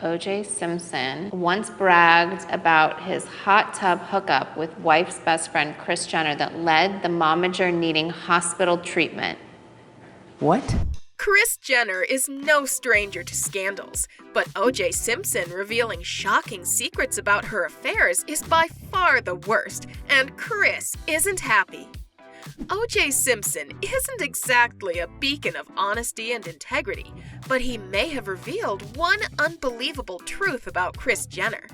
OJ Simpson once bragged about his hot tub hookup with wife's best friend Kris Jenner that led the momager needing hospital treatment. What? Kris Jenner is no stranger to scandals, but OJ Simpson revealing shocking secrets about her affairs is by far the worst, and Kris isn't happy. OJ Simpson isn't exactly a beacon of honesty and integrity, but he may have revealed one unbelievable truth about Kris Jenner.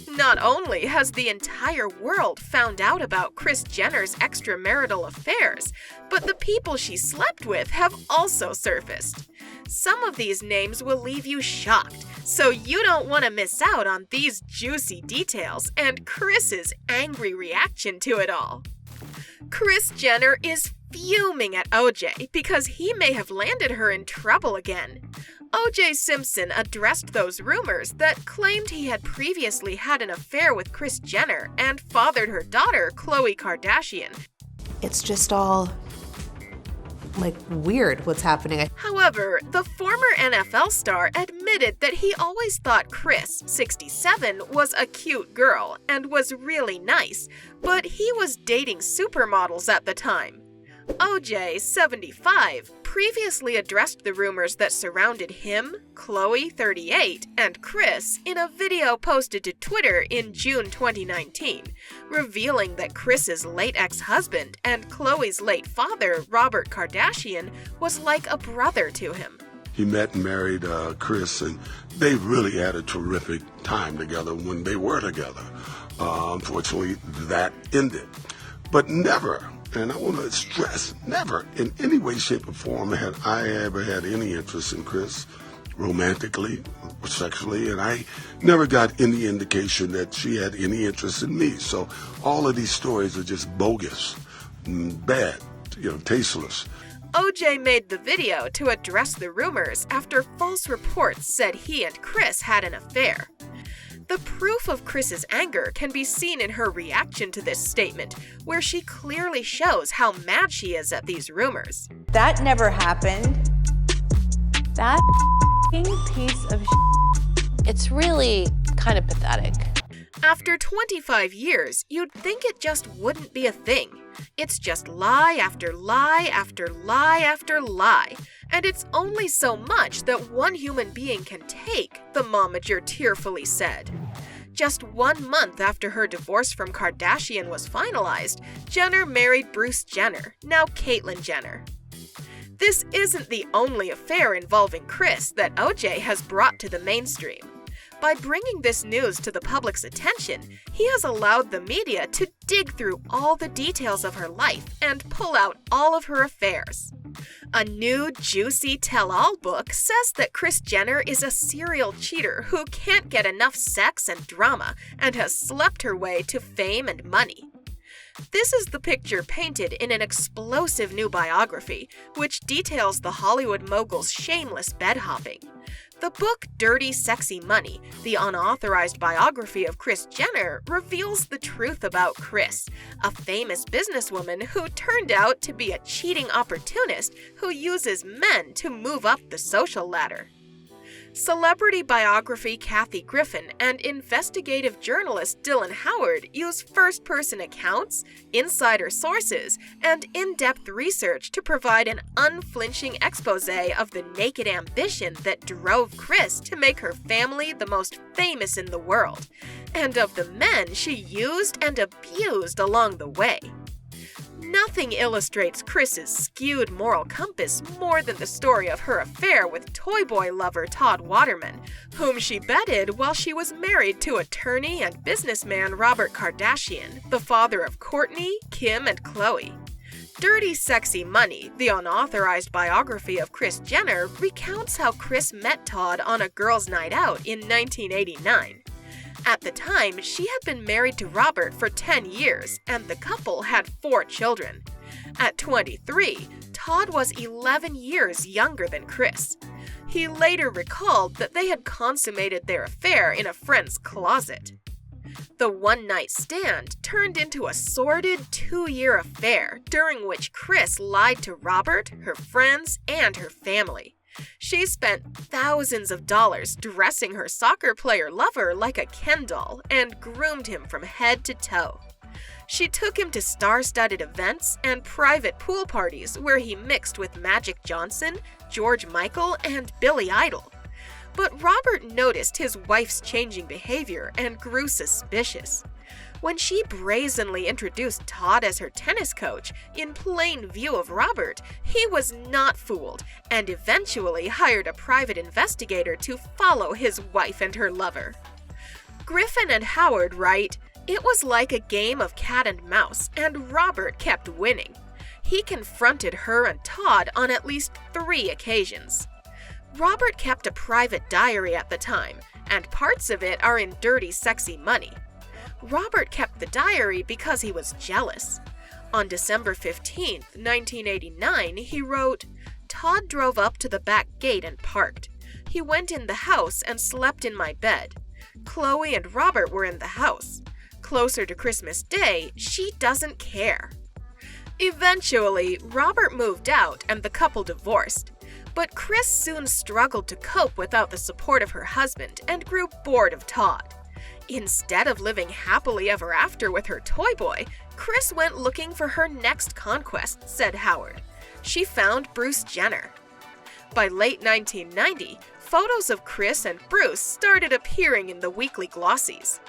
Not only has the entire world found out about Kris Jenner's extramarital affairs, but the people she slept with have also surfaced. Some of these names will leave you shocked, so you don't want to miss out on these juicy details and Kris's angry reaction to it all. Kris Jenner is fuming at OJ because he may have landed her in trouble again. OJ Simpson addressed those rumors that claimed he had previously had an affair with Kris Jenner and fathered her daughter, Khloe Kardashian. It's just all, weird what's happening. However, the former NFL star admitted that he always thought Kris, 67, was a cute girl and was really nice, but he was dating supermodels at the time. OJ, 75, previously addressed the rumors that surrounded him, Khloe, 38, and Kris in a video posted to Twitter in June 2019, revealing that Kris's late ex-husband and Khloe's late father, Robert Kardashian, was like a brother to him. He met and married Kris, and they really had a terrific time together when they were together. Unfortunately, that ended. But never, and I want to stress, never in any way, shape, or form had I ever had any interest in Kris, romantically or sexually, and I never got any indication that she had any interest in me. So all of these stories are just bogus, bad, tasteless. OJ made the video to address the rumors after false reports said he and Kris had an affair. The proof of Kris's anger can be seen in her reaction to this statement, where she clearly shows how mad she is at these rumors. That never happened. That piece of It's really kind of pathetic. After 25 years, you'd think it just wouldn't be a thing. It's just lie after lie after lie after lie. And it's only so much that one human being can take, the momager tearfully said. Just 1 month after her divorce from Kardashian was finalized, Jenner married Bruce Jenner, now Caitlyn Jenner. This isn't the only affair involving Kris that OJ has brought to the mainstream. By bringing this news to the public's attention, he has allowed the media to dig through all the details of her life and pull out all of her affairs. A new, juicy tell-all book says that Kris Jenner is a serial cheater who can't get enough sex and drama and has slept her way to fame and money. This is the picture painted in an explosive new biography, which details the Hollywood mogul's shameless bed-hopping. The book Dirty Sexy Money, the unauthorized biography of Kris Jenner, reveals the truth about Kris, a famous businesswoman who turned out to be a cheating opportunist who uses men to move up the social ladder. Celebrity biography Kathy Griffin and investigative journalist Dylan Howard use first-person accounts, insider sources, and in-depth research to provide an unflinching expose of the naked ambition that drove Kris to make her family the most famous in the world, and of the men she used and abused along the way. Nothing illustrates Kris's skewed moral compass more than the story of her affair with toy boy lover Todd Waterman, whom she bedded while she was married to attorney and businessman Robert Kardashian, the father of Kourtney, Kim, and Khloe. Dirty Sexy Money, the unauthorized biography of Kris Jenner, recounts how Kris met Todd on a girls' night out in 1989. At the time, she had been married to Robert for 10 years, and the couple had 4 children. At 23, Todd was 11 years younger than Kris. He later recalled that they had consummated their affair in a friend's closet. The one-night stand turned into a sordid 2-year affair during which Kris lied to Robert, her friends, and her family. She spent thousands of dollars dressing her soccer player lover like a Ken doll and groomed him from head to toe. She took him to star-studded events and private pool parties where he mixed with Magic Johnson, George Michael, and Billy Idol. But Robert noticed his wife's changing behavior and grew suspicious. When she brazenly introduced Todd as her tennis coach in plain view of Robert, he was not fooled and eventually hired a private investigator to follow his wife and her lover. Griffin and Howard write, "It was like a game of cat and mouse, and Robert kept winning. He confronted her and Todd on at least 3 occasions. Robert kept a private diary at the time, and parts of it are in Dirty Sexy Money. Robert kept the diary because he was jealous. On December 15, 1989, he wrote, "Todd drove up to the back gate and parked. He went in the house and slept in my bed. Chloe and Robert were in the house. Closer to Christmas Day, she doesn't care." Eventually, Robert moved out and the couple divorced. But Kris soon struggled to cope without the support of her husband and grew bored of Todd. Instead of living happily ever after with her toy boy, Kris went looking for her next conquest, said Howard. She found Bruce Jenner. By late 1990, photos of Kris and Bruce started appearing in the weekly glossies.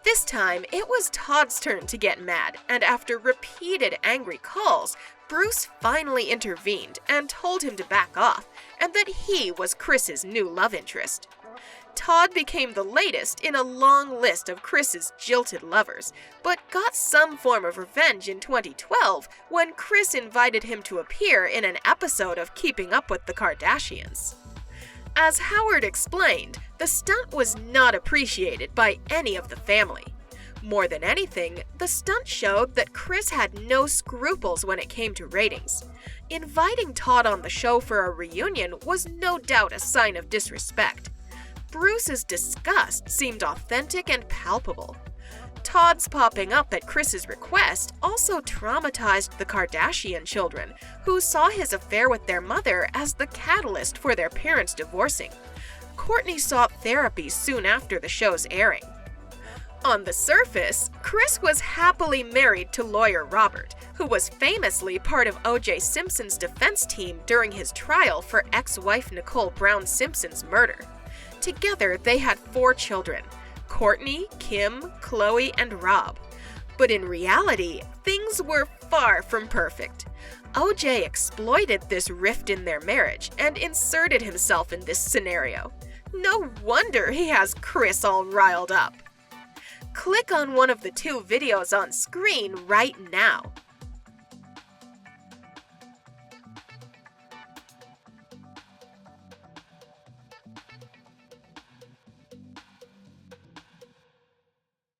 This time, it was Todd's turn to get mad, and after repeated angry calls, Bruce finally intervened and told him to back off, and that he was Kris's new love interest. Todd became the latest in a long list of Kris's jilted lovers, but got some form of revenge in 2012 when Kris invited him to appear in an episode of Keeping Up with the Kardashians. As Howard explained, the stunt was not appreciated by any of the family. More than anything, the stunt showed that Kris had no scruples when it came to ratings. Inviting Todd on the show for a reunion was no doubt a sign of disrespect. Bruce's disgust seemed authentic and palpable. Todd's popping up at Kris's request also traumatized the Kardashian children, who saw his affair with their mother as the catalyst for their parents divorcing. Kourtney sought therapy soon after the show's airing. On the surface, Kris was happily married to lawyer Robert, who was famously part of OJ Simpson's defense team during his trial for ex-wife Nicole Brown Simpson's murder. Together, they had 4 children: Kourtney, Kim, Chloe, and Rob. But in reality, things were far from perfect. OJ exploited this rift in their marriage and inserted himself in this scenario. No wonder he has Kris all riled up. Click on one of the 2 videos on screen right now.